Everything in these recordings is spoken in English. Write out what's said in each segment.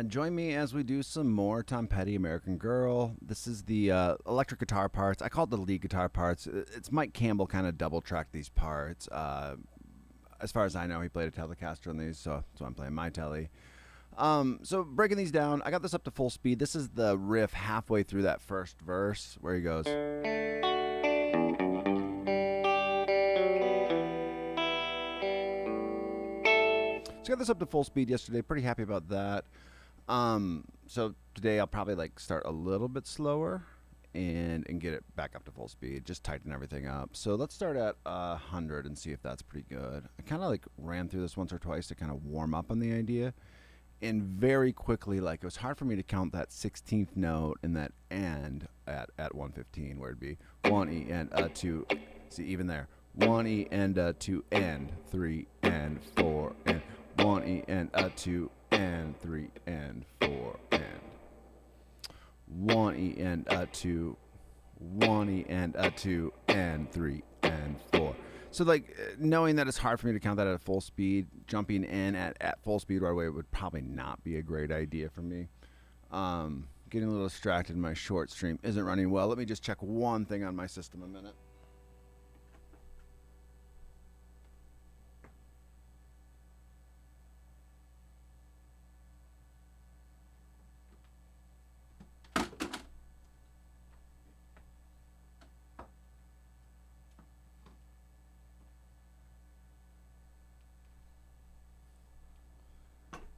Join me as we do some more Tom Petty, American Girl. This is the electric guitar parts. I call it the lead guitar parts. It's Mike Campbell kind of double tracked these parts. As far as I know, he played a Telecaster on these, so I'm playing my Telly. So breaking these down, I got this up to full speed. This is the riff halfway through that first verse where he goes. So I got this up to full speed yesterday. Pretty happy about that. So today I'll probably like start a little bit slower and get it back up to full speed. Just tighten everything up. So let's start at 100 and see if that's pretty good. I kind of like ran through this once or twice to kind of warm up on the idea. And very quickly, like it was hard for me to count that 16th note and that and at 115 where it'd be 1 E and a 2. See, even there. 1 E and a 2 and 3 and 4 and 1 E and a 2 and 3 and 4 and 1 E and a 2, 1 E and a 2 and 3 and 4. So like knowing that it's hard for me to count that at full speed, jumping in at full speed right away would probably not be a great idea for me. Getting a little distracted, my short stream isn't running well. Let me just check one thing on my system a minute.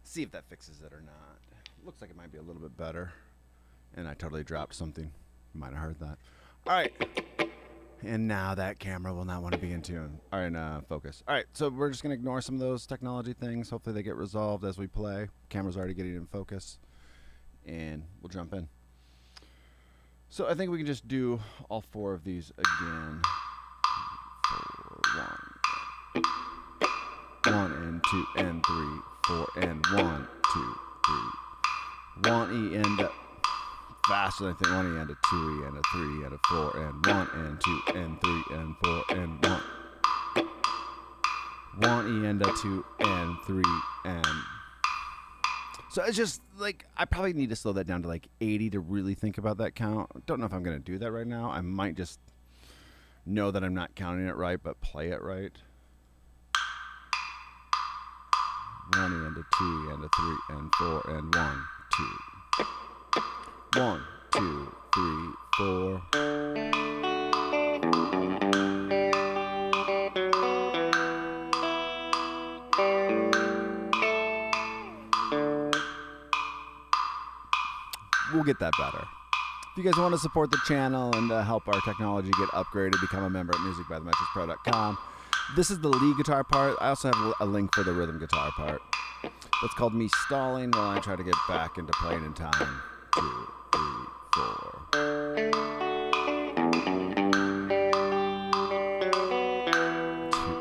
See if that fixes it or not. Looks like it might be a little bit better. And I totally dropped something. You might have heard that. All right. And now that camera will not want to be in tune. All right, focus. All right, so we're just going to ignore some of those technology things. Hopefully they get resolved as we play. Camera's already getting in focus. And we'll jump in. So I think we can just do all four of these again. 1 and 2 and 3, 4 and 1, 2, 3. 1 E and a faster than I think 1 E and a 2 E and a 3 and a 4 and 1 and 2 and 3 and 4 and 1. 1 E and a 2 and 3 and. So it's just like I probably need to slow that down to like 80 to really think about that count. Don't know if I'm going to do that right now. I might just know that I'm not counting it right, but play it right. 1 and a 2 and a 3 and 4 and 1, 2. 1, 2, 3, 4. We'll get that better. If you guys want to support the channel and help our technology get upgraded, become a member at musicbythemetricspro.com. This is the lead guitar part. I also have a link for the rhythm guitar part. That's called Me Stalling while I try to get back into playing in time. 2, 3, 4. 2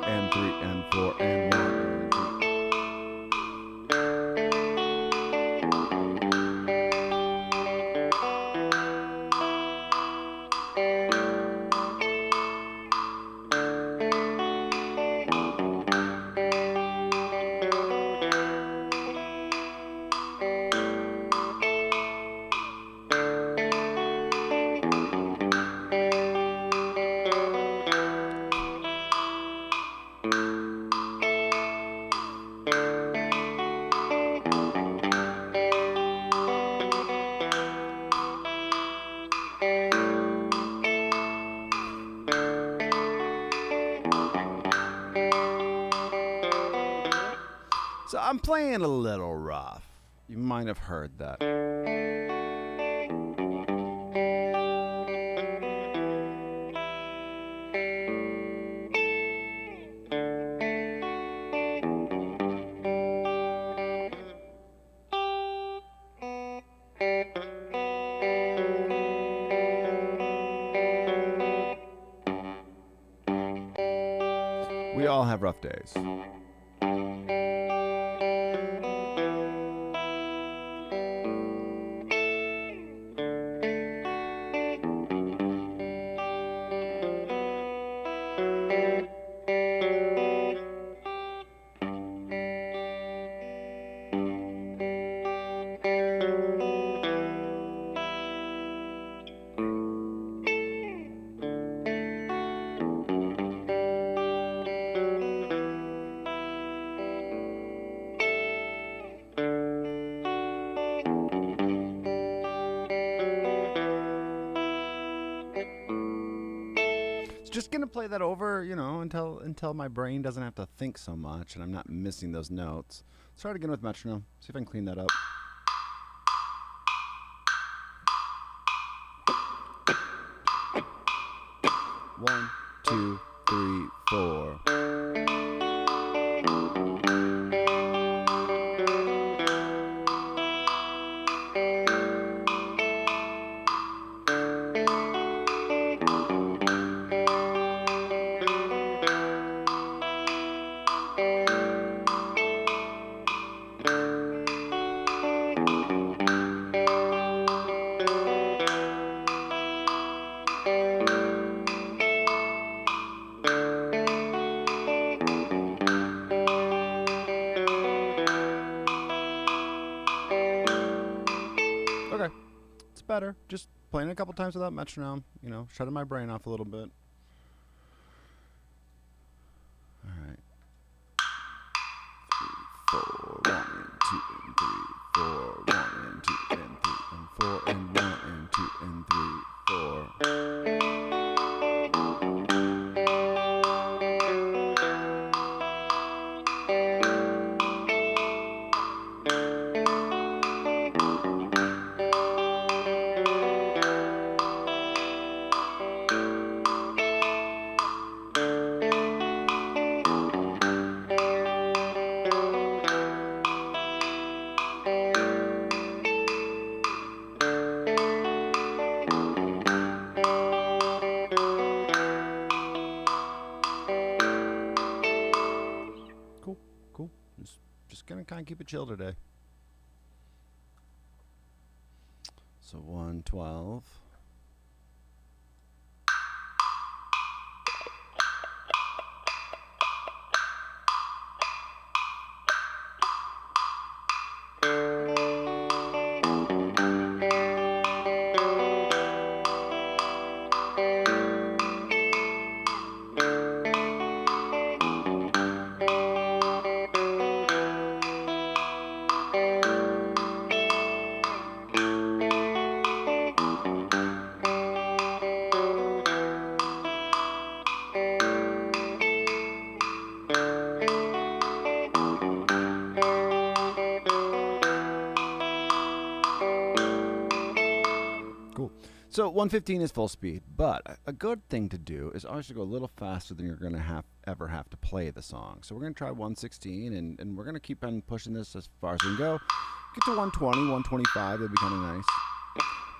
and 3 and 4 and 1 and 2. So I'm playing a little rough. You might have heard that. We all have rough days. just gonna play that over, until my brain doesn't have to think so much and I'm not missing those notes. Start again with metronome. See if I can clean that up. One, two, three, four. Okay, it's better. Just playing a couple times without metronome, shutting my brain off a little bit. All right. 3, 4, 1 and 2 and 3, 4, 1 and 2 and 3 and 4 and 1 and 2 and 3, 4. Cool. Just gonna kind of keep it chill today. So 112. Cool. So 115 is full speed, but a good thing to do is always to go a little faster than you're going to ever have to play the song. So we're going to try 116, and we're going to keep on pushing this as far as we can go. Get to 120, 125, that'd be kind of nice.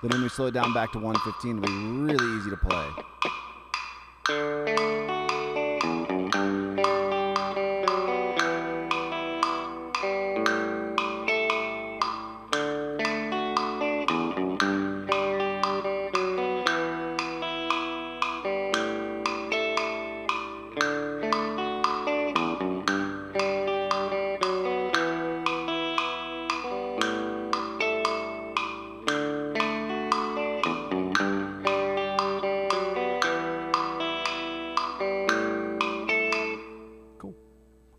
Then when we slow it down back to 115, it'll be really easy to play.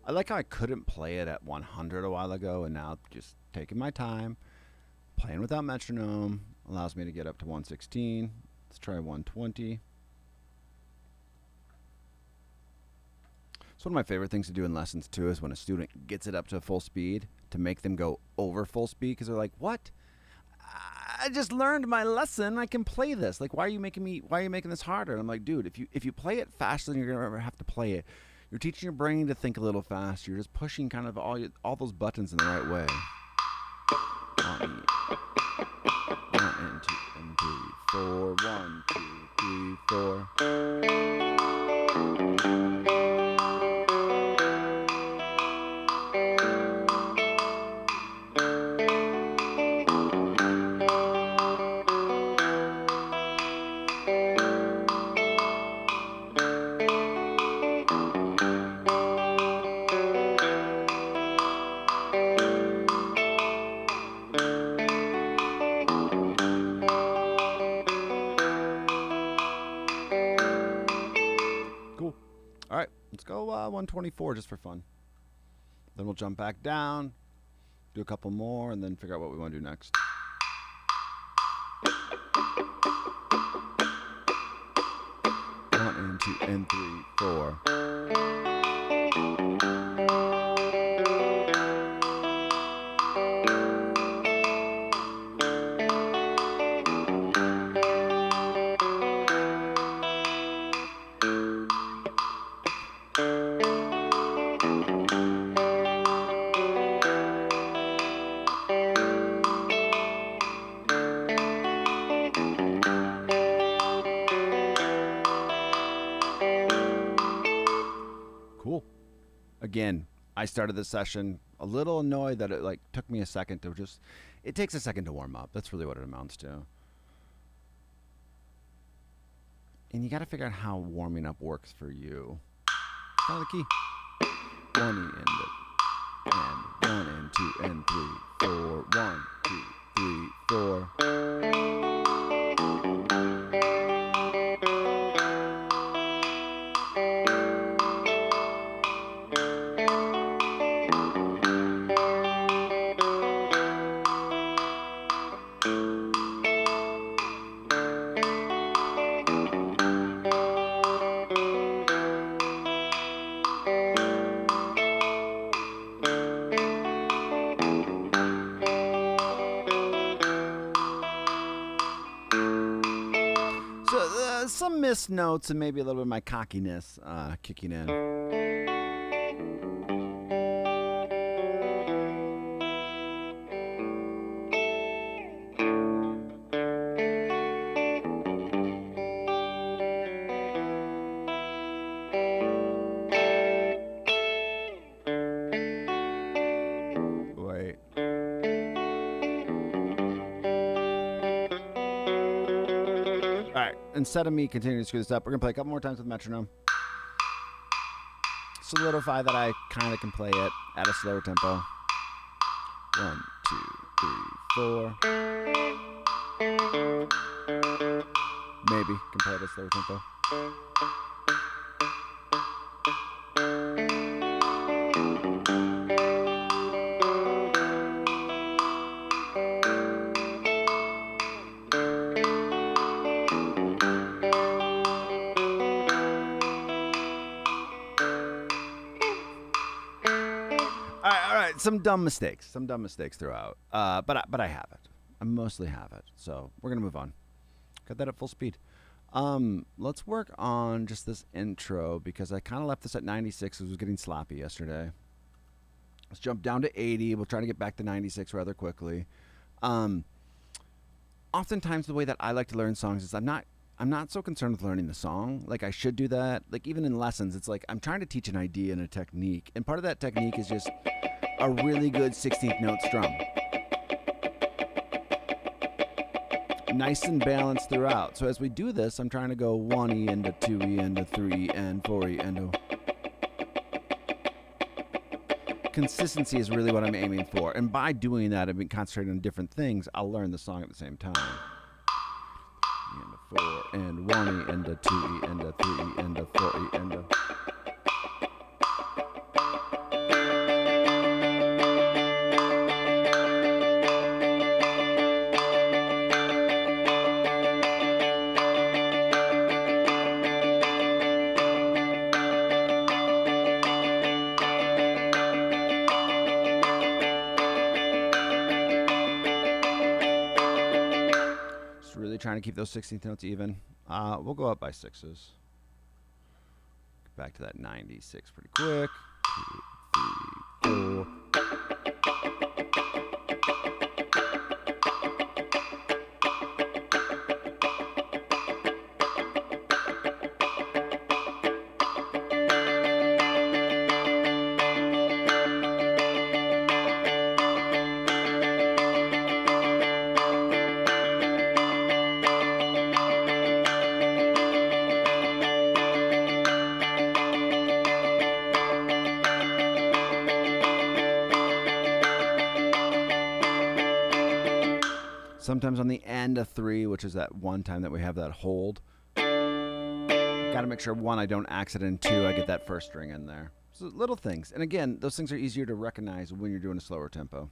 I like how I couldn't play it at 100 a while ago, and now just taking my time, playing without metronome, allows me to get up to 116. Let's try 120. So one of my favorite things to do in lessons, too, is when a student gets it up to full speed, to make them go over full speed, because they're like, what? I just learned my lesson. I can play this. Like, why are you making this harder? And I'm like, dude, if you play it faster than you're going to ever have to play it, you're teaching your brain to think a little faster. You're just pushing kind of all those buttons in the right way. 1 and 2 and 3, 4. 1, 2, 3, 4. All right, let's go 124 just for fun. Then we'll jump back down, do a couple more, and then figure out what we want to do next. One and 2 and 3, 4. Cool. Again, I started this session a little annoyed that it like took me a second to just, it takes a second to warm up. That's really what it amounts to. And you got to figure out how warming up works for you. Kind of the key. 1 and 1 and 2 and 3, 4. 1, 2, 3, 4. Some missed notes and maybe a little bit of my cockiness kicking in. Wait. Instead of me continuing to screw this up, we're going to play a couple more times with metronome. Solidify that I kind of can play it at a slower tempo. 1, 2, 3, 4. Maybe can play it at a slower tempo. Some dumb mistakes throughout, but I have it. I mostly have it, so we're gonna move on. Got that at full speed. Let's work on just this intro because I kind of left this at 96. It was getting sloppy yesterday. Let's jump down to 80. We'll try to get back to 96 rather quickly. Oftentimes the way that I like to learn songs is I'm not so concerned with learning the song. Like I should do that. Like even in lessons, it's like I'm trying to teach an idea and a technique, and part of that technique is just a really good 16th note strum. Nice and balanced throughout. So as we do this, I'm trying to go 1E into 2E into 3 and 4E into. Consistency is really what I'm aiming for. And by doing that, I've been concentrating on different things. I'll learn the song at the same time. Into 4 and 1E into 2E into 3E into 4E into. Trying to keep those 16th notes even. We'll go up by 6s. Get back to that 96 pretty quick. 2, 3, 4. Sometimes on the end of 3, which is that one time that we have that hold, got to make sure 1, I don't accident, 2, I get that first string in there. So little things. And again, those things are easier to recognize when you're doing a slower tempo.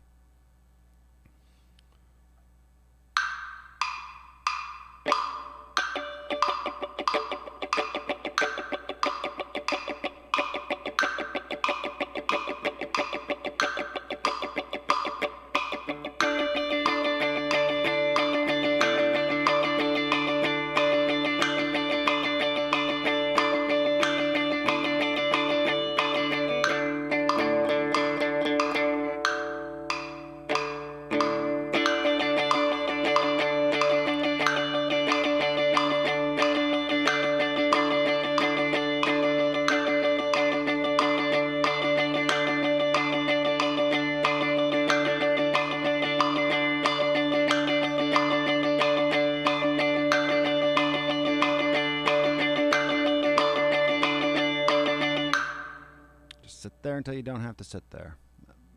until you don't have to sit there.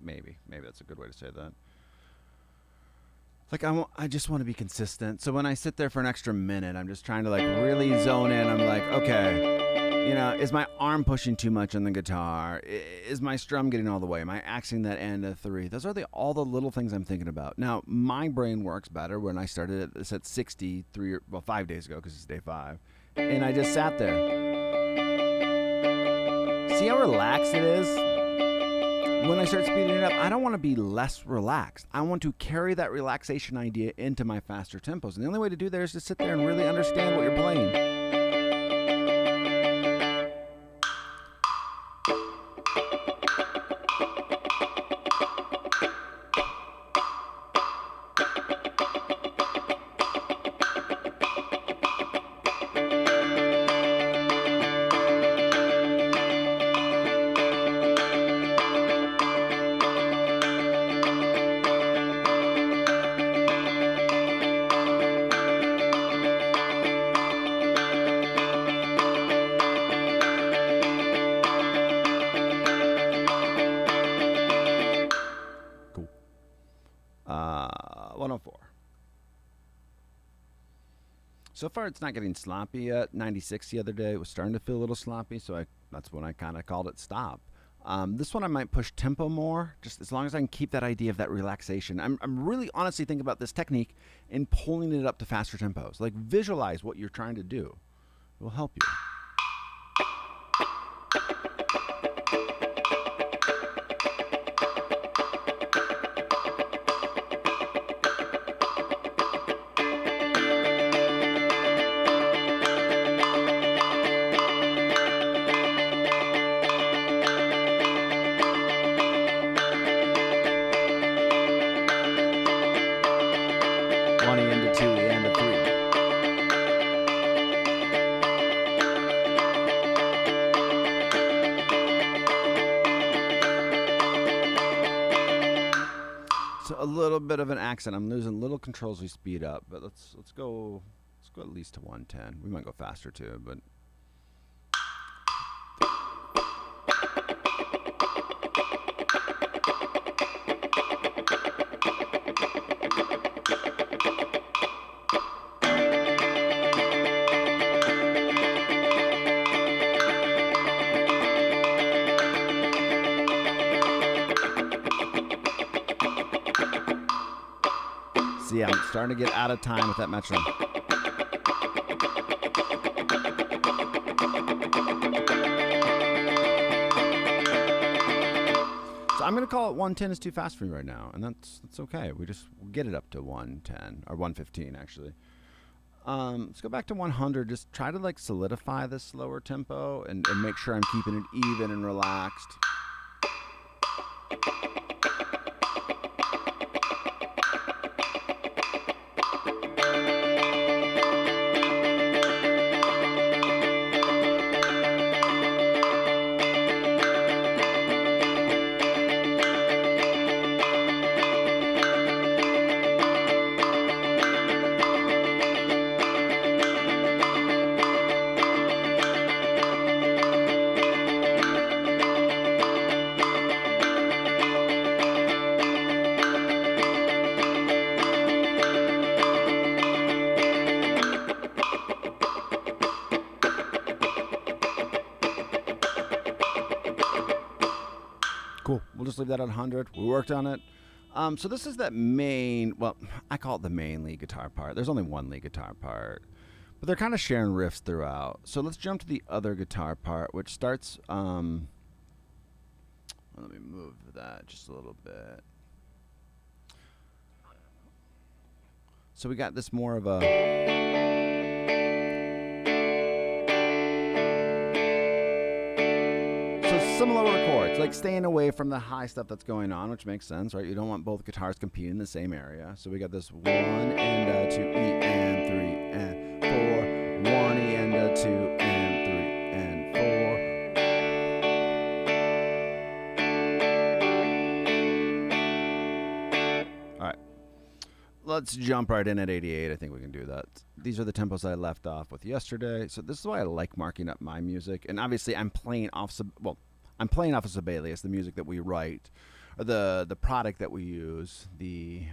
Maybe that's a good way to say that. Like I just want to be consistent. So when I sit there for an extra minute, I'm just trying to like really zone in. I'm like, okay, is my arm pushing too much on the guitar? Is my strum getting all the way? Am I axing that end of 3? Those are all the little things I'm thinking about. Now, my brain works better when I started this at 60 5 days ago because it's day 5, and I just sat there. See how relaxed it is? When I start speeding it up, I don't want to be less relaxed. I want to carry that relaxation idea into my faster tempos. And the only way to do that is to sit there and really understand what you're playing. Cool. 104. So far, it's not getting sloppy yet. 96 the other day. It was starting to feel a little sloppy, so that's when I kind of called it stop. This one I might push tempo more, just as long as I can keep that idea of that relaxation. I'm really honestly thinking about this technique and pulling it up to faster tempos. Like visualize what you're trying to do. It will help you. So a little bit of an accent. I'm losing little control as we speed up, but let's go at least to 110. We might go faster too, but see, I'm starting to get out of time with that metronome. So I'm going to call it 110 is too fast for me right now, and that's okay. We'll get it up to 110 or 115 actually. Let's go back to 100. Just try to like solidify this slower tempo and make sure I'm keeping it even and relaxed. Cool. We'll just leave that at 100. We worked on it. So this is that main, well, I call it the main lead guitar part. There's only one lead guitar part, but they're kind of sharing riffs throughout. So let's jump to the other guitar part, which starts, let me move that just a little bit. So we got this more of a, some lower chords, like staying away from the high stuff that's going on, which makes sense, right? You don't want both guitars competing in the same area. So we got this 1 and 2 E and 3 and 4, 1 E and 2 and 3 and 4. All right, let's jump right in at 88. I think we can do that. These are the tempos I left off with yesterday. So this is why I like marking up my music. And obviously I'm playing off, I'm playing off of Sibelius, the music that we write, or the product that we use, the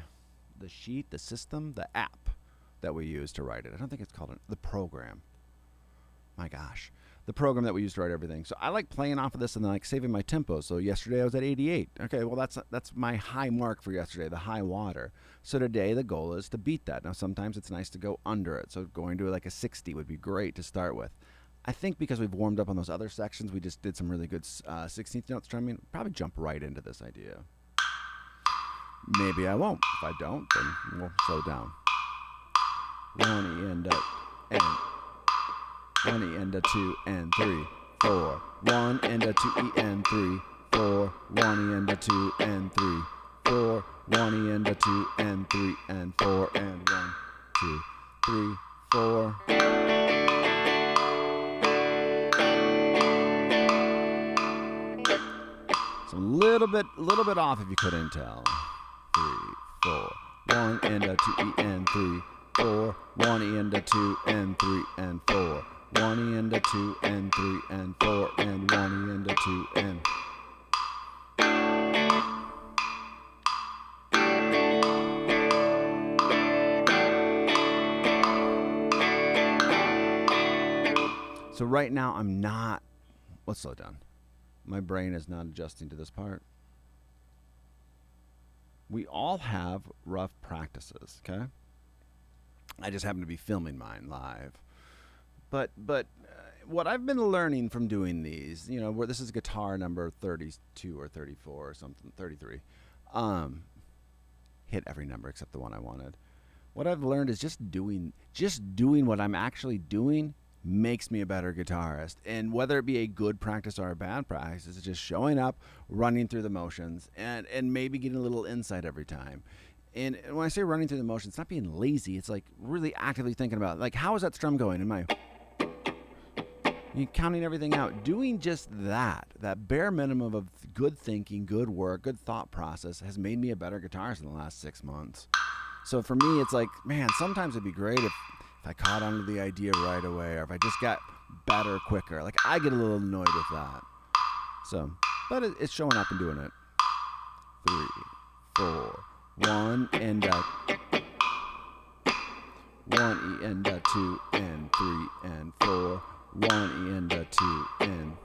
sheet, the system, the app that we use to write it. I don't think it's called the program. My gosh. The program that we use to write everything. So I like playing off of this and then like saving my tempo. So yesterday I was at 88. Okay, well that's my high mark for yesterday, the high water. So today the goal is to beat that. Now sometimes it's nice to go under it. So going to like a 60 would be great to start with. I think because we've warmed up on those other sections, we just did some really good 16th note strumming. Probably jump right into this idea. Maybe I won't. If I don't, then we'll slow down. 1 E and and 1 E and 2 and 3 4 1 and 2 E and 3 4 1 E and 2 and 3 4 1 E and 2 and 3 and 4 and 1 2 3 4. So a little bit off if you couldn't tell. 3 4 1 and 2 E and 3 4 1 E and 2 and 3 and 4 1 E and 2 and 3 and 4 and 1 E and 2 and. So right now I'm not. Let's slow down. My brain is not adjusting to this part. We all have rough practices, okay? I just happen to be filming mine live. But what I've been learning from doing these, you know, where this is guitar number 32 or 34 or something, 33. Hit every number except the one I wanted. What I've learned is just doing what I'm actually doing makes me a better guitarist. And whether it be a good practice or a bad practice, it's just showing up, running through the motions, and maybe getting a little insight every time. And when I say running through the motions, it's not being lazy. It's like really actively thinking about, like, how is that strum going? Am I counting everything out? Doing just that bare minimum of good thinking, good work, good thought process has made me a better guitarist in the last 6 months. So for me, it's like, man, sometimes it'd be great if I caught on to the idea right away, or if I just got better quicker. Like, I get a little annoyed with that. So, but it's showing up and doing it. 3 4 1 and 1 E and 2 and 3 and 4 1 E and 2 and.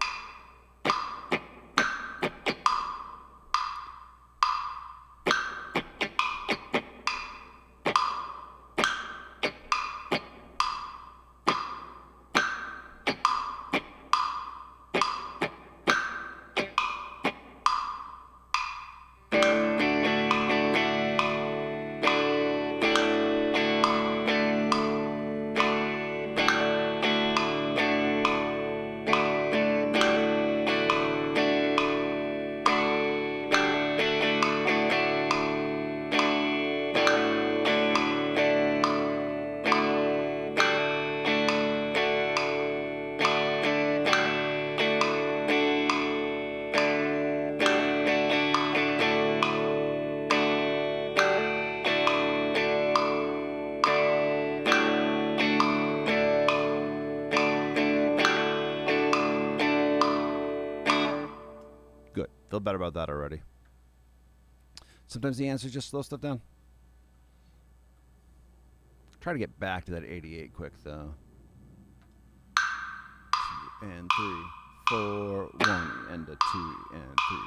Feel better about that already. Sometimes the answer is just slow stuff down. Try to get back to that 88 quick, though. 2 and 3, 4, 1 and 2 and 3.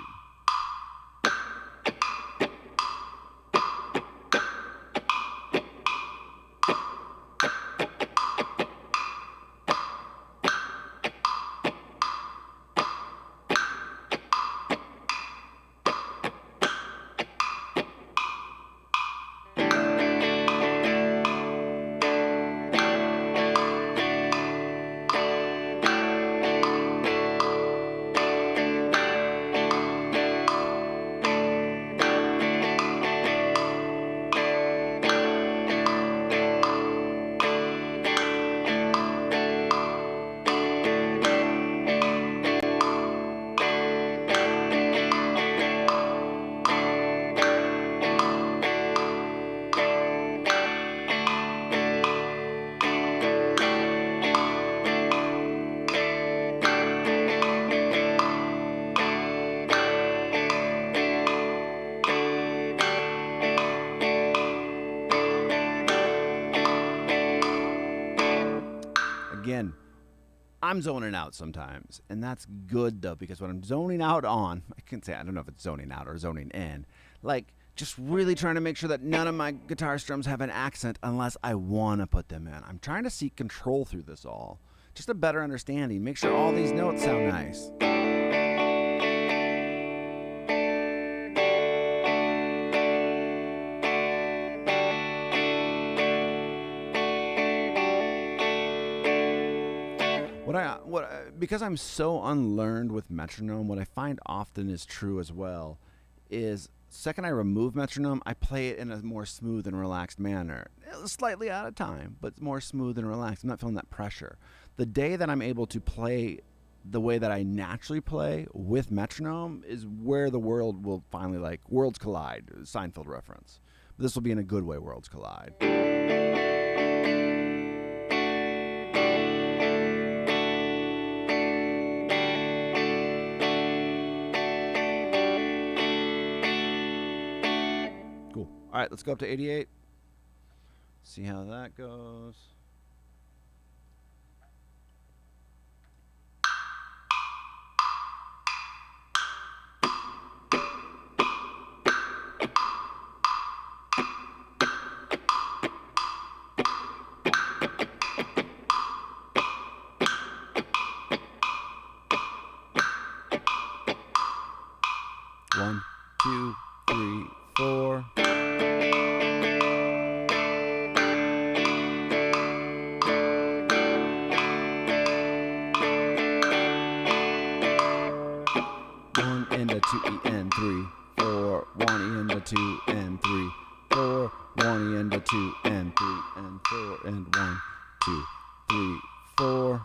Again, I'm zoning out sometimes, and that's good though, because when I'm zoning out on, I can say, I don't know if it's zoning out or zoning in, like just really trying to make sure that none of my guitar strums have an accent unless I want to put them in. I'm trying to seek control through this all. Just a better understanding. Make sure all these notes sound nice. Because I'm so unlearned with metronome, what I find often is true as well is second I remove metronome, I play it in a more smooth and relaxed manner. Slightly out of time, but more smooth and relaxed. I'm not feeling that pressure. The day that I'm able to play the way that I naturally play with metronome is where the world will finally, like, worlds collide, Seinfeld reference. But this will be in a good way, worlds collide. All right, let's go up to 88. See how that goes. One, two, three, four. Into 2 E and 3 4 1 E into 2 and 3 4 1 E into 2 and 3 and 4 and 1 2 3 4.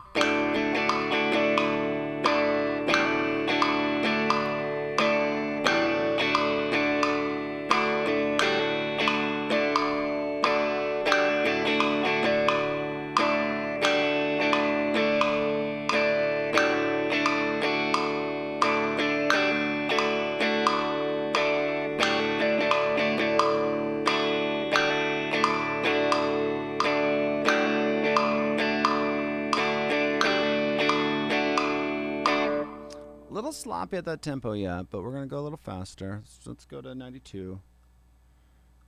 Little sloppy at that tempo yet, but we're going to go a little faster. So let's go to 92.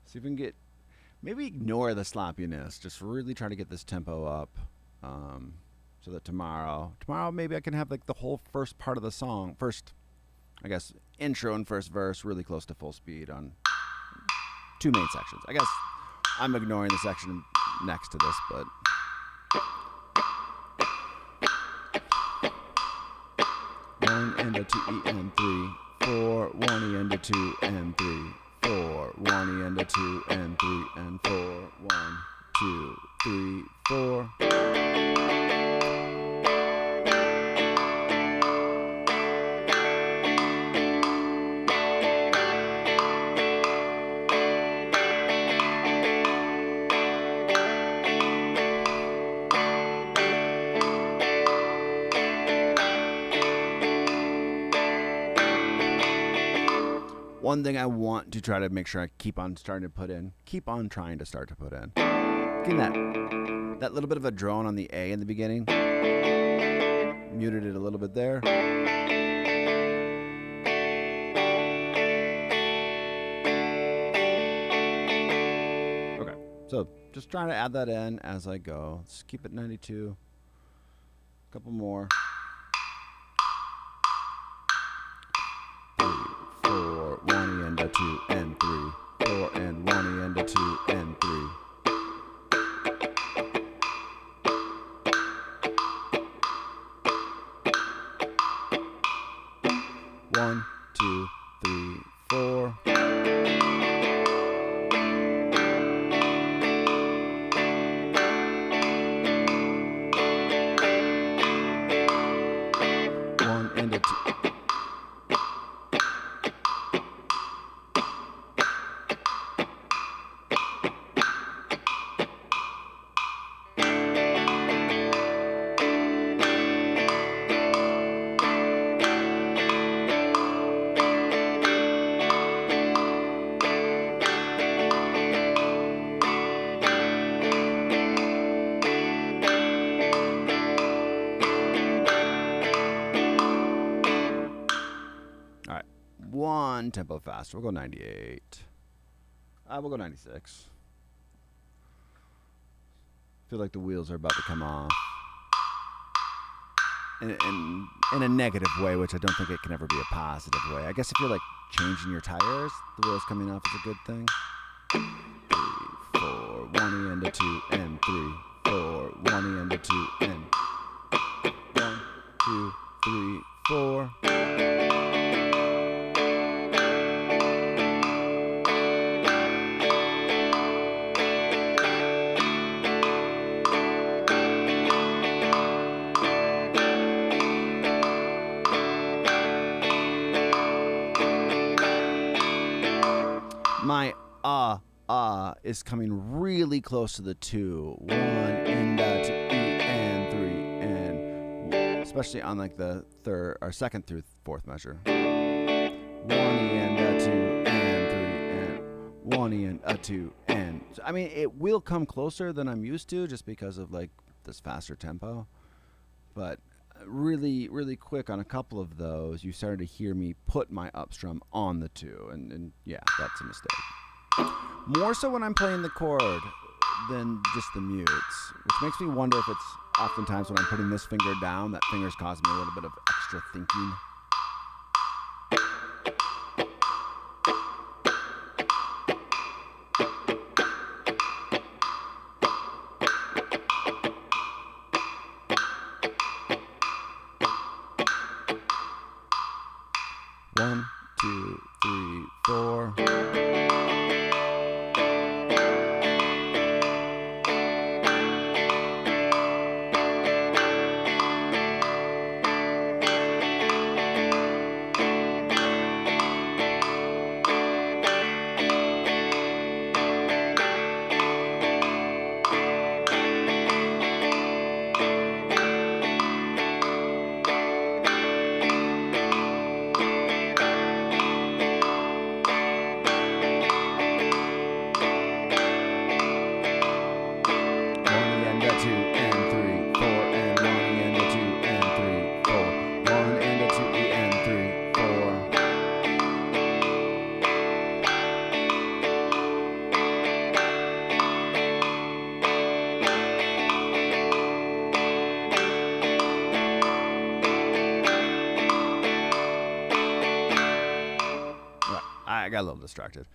See if we can get, maybe ignore the sloppiness. Just really try to get this tempo up so that tomorrow maybe I can have like the whole first part of the song, first, I guess, intro and first verse really close to full speed on 2 main sections. I guess I'm ignoring the section next to this, but... Into 2 E and 3 4 1 E into 2 and 3 4 1 E into 2 and 3 and 4 1 2 3 4. One thing I want to try to make sure I keep on trying to start to put in. Getting that little bit of a drone on the A in the beginning. Muted it a little bit there. Okay, so just trying to add that in as I go. Let's keep it 92. A couple more. 1 E into 2 and 3 4 and 1 E into 2 and 3. 1 2 3 4. one tempo faster. We'll go 98. We'll go 96. Feel like the wheels are about to come off. In a negative way, which I don't think it can ever be a positive way. I guess if you're like changing your tires, the wheels coming off is a good thing. 3, 4, 1 E and a 2 and 3, 4, 1 E and a 2 and 1, 2, 3, 4. My is coming really close to the 2. 1 and 2 E and 3 and especially on like the third or second through fourth measure. 1 E and 2 and 3 and 1 E and 2 and so, I mean it will come closer than I'm used to just because of like this faster tempo. But really quick on a couple of those, you started to hear me put my upstrum on the 2 and yeah, that's a mistake. More so when I'm playing the chord than just the mutes, which makes me wonder if it's oftentimes when I'm putting this finger down, that finger's causing me a little bit of extra thinking. One, 2, 3, 4. I got a little distracted.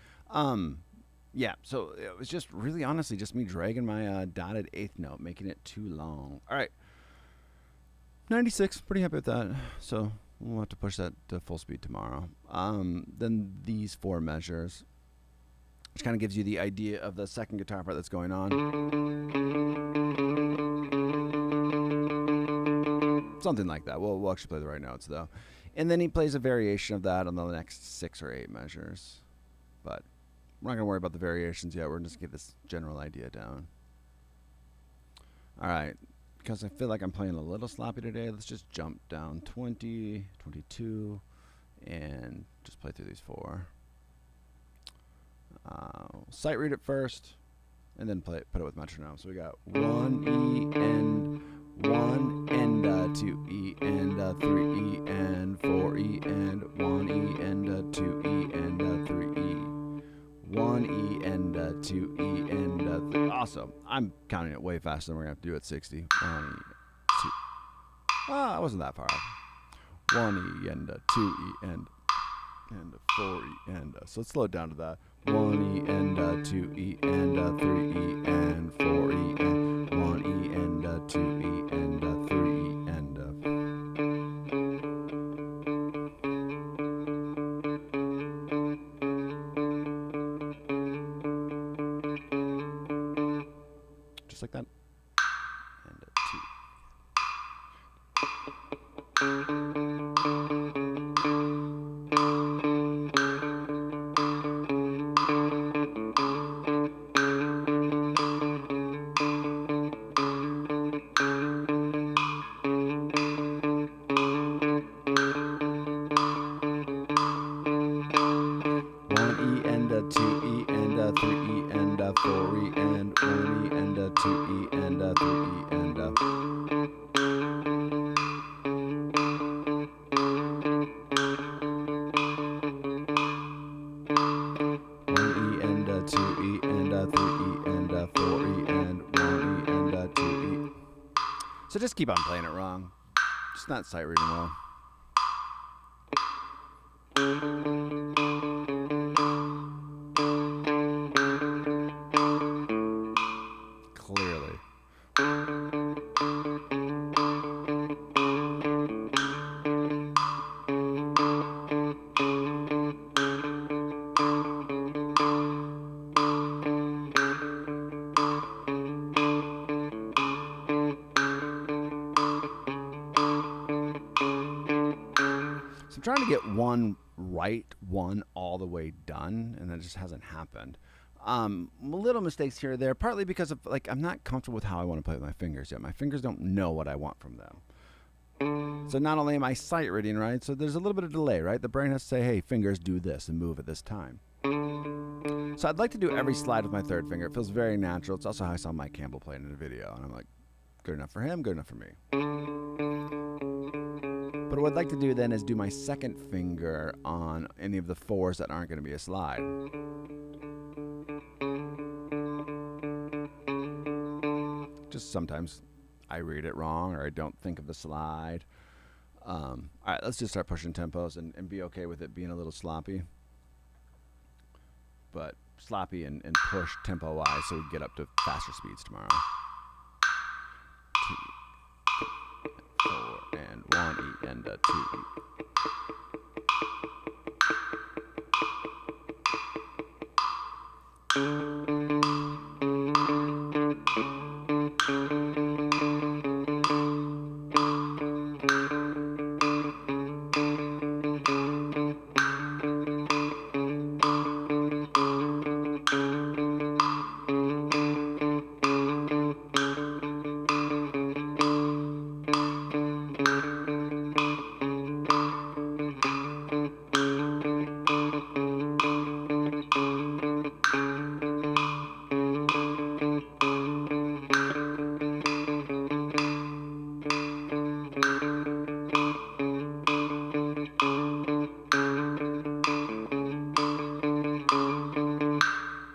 Yeah, so it was just really honestly just me dragging my dotted eighth note, making it too long. All right, 96, pretty happy with that. So we'll have to push that to full speed tomorrow. Then these 4 measures, which kind of gives you the idea of the second guitar part that's going on. Something like that. We'll actually play the right notes though. And then he plays a variation of that on the next 6 or 8 measures. But we're not going to worry about the variations yet. We're just going to get this general idea down. All right. Because I feel like I'm playing a little sloppy today, let's just jump down 20, 22, and just play through these 4. Sight read it first, and then put it with metronome. So we got 1 E and 1 and 2 E and 3 E and 4 E and 1 E and 2 E and 3 E. 1 E and 2 E and 3. Awesome. I'm counting it way faster than we're going to have to do at 60. 1 E, 2. I wasn't that far off. 1 E and 2 E and 4 E and so let's slow it down to that. 1 E and 2 E and 3 E and 4 E and 1 E and 2 E and 3 E and just like that. And 2. 3E and 4E and 1E and 2E. So just keep on playing it wrong. Just not sight reading well. Clearly. So I'm trying to get one right, one all the way done, and that just hasn't happened. Little mistakes here or there, partly because of like I'm not comfortable with how I want to play with my fingers yet. My fingers don't know what I want from them. So not only am I sight reading, right? So there's a little bit of delay, right? The brain has to say, hey, fingers do this and move at this time. So I'd like to do every slide with my third finger. It feels very natural. It's also how I saw Mike Campbell play in a video, and I'm like, good enough for him, good enough for me. But what I'd like to do then is do my second finger on any of the fours that aren't going to be a slide. Just sometimes I read it wrong or I don't think of the slide. All right, let's just start pushing tempos and be okay with it being a little sloppy. But sloppy and push tempo-wise so we get up to faster speeds tomorrow. 2, 4, and 1E and 2E.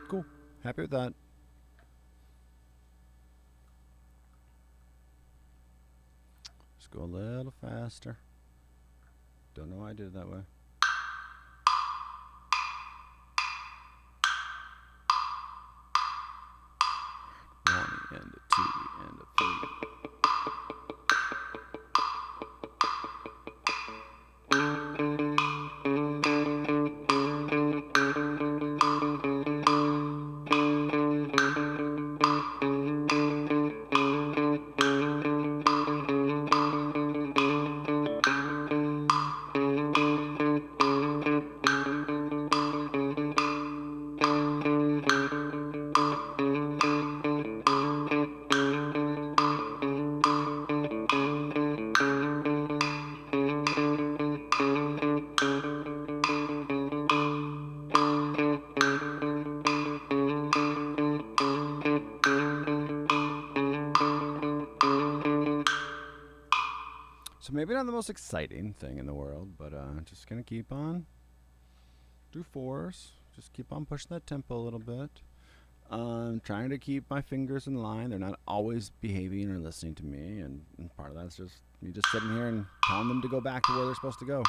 Cool. Happy with that. Just go a little faster. Don't know why I did it that way. One and a 2 and a 3. So maybe not the most exciting thing in the world, but just gonna keep on. Do fours. Just keep on pushing that tempo a little bit. Trying to keep my fingers in line. They're not always behaving or listening to me, and part of that's just me just sitting here and telling them to go back to where they're supposed to go.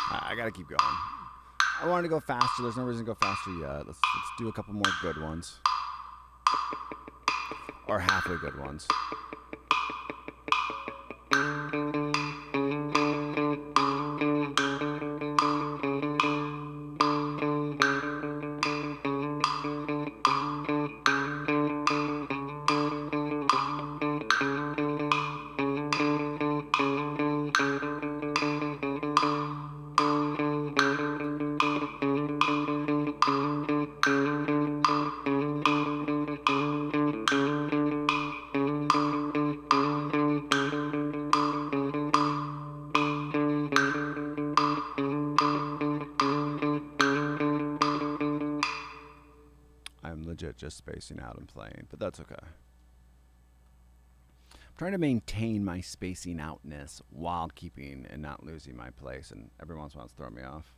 I gotta keep going. I wanted to go faster. There's no reason to go faster yet. Let's do a couple more good ones. Or halfway good ones. shit just spacing out and playing, but that's okay. I'm trying to maintain my spacing outness while keeping and not losing my place, and every once in a while it's throwing me off.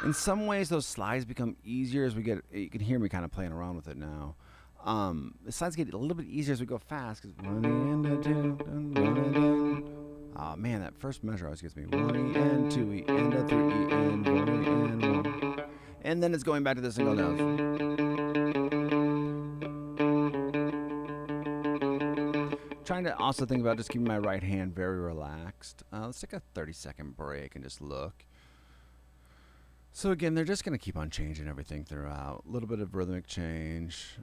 In some ways, those slides become easier as we get. You can hear me kind of playing around with it now. The slides get a little bit easier as we go fast. Cause oh man, that first measure always gets me. 1 E N 2 E N 3 E N 1 E N 1, and then it's going back to the single notes. Trying to also think about just keeping my right hand very relaxed. Let's take a 30-second break and just look. So again, they're just going to keep on changing everything throughout. A little bit of rhythmic change.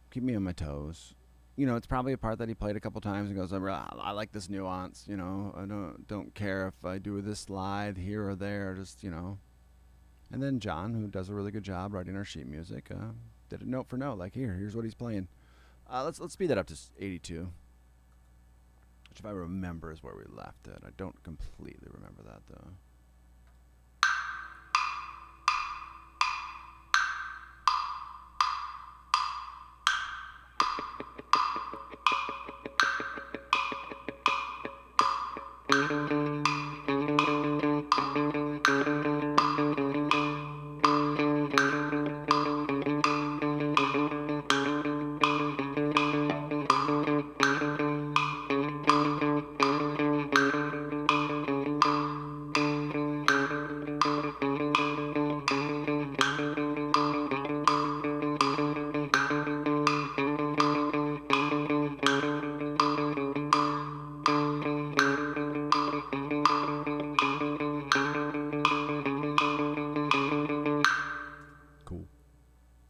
Keep me on my toes. You know, it's probably a part that he played a couple times and goes, I like this nuance. You know, I don't care if I do this slide here or there. Just, you know. And then John, who does a really good job writing our sheet music, did it note for note. Like, here's what he's playing. Let's speed that up to 82. Which, if I remember, is where we left it. I don't completely remember that, though.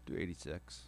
Do 86.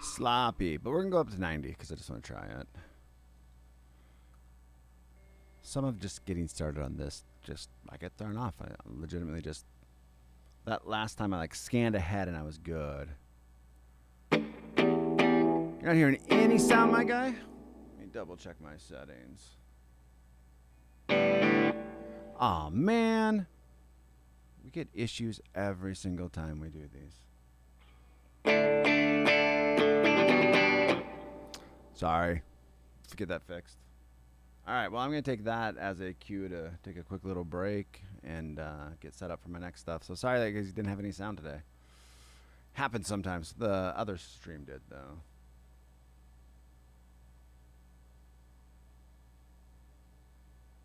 Sloppy, but we're gonna go up to 90 because I just want to try it. Some of just getting started on this, I get thrown off. I legitimately just, that last time I like scanned ahead and I was good. You're not hearing any sound, my guy? Let me double check my settings. Aw, man. We get issues every single time we do these. Sorry. Let's get that fixed. All right, well, I'm going to take that as a cue to take a quick little break and get set up for my next stuff. So sorry that you guys didn't have any sound today. Happens sometimes. The other stream did, though.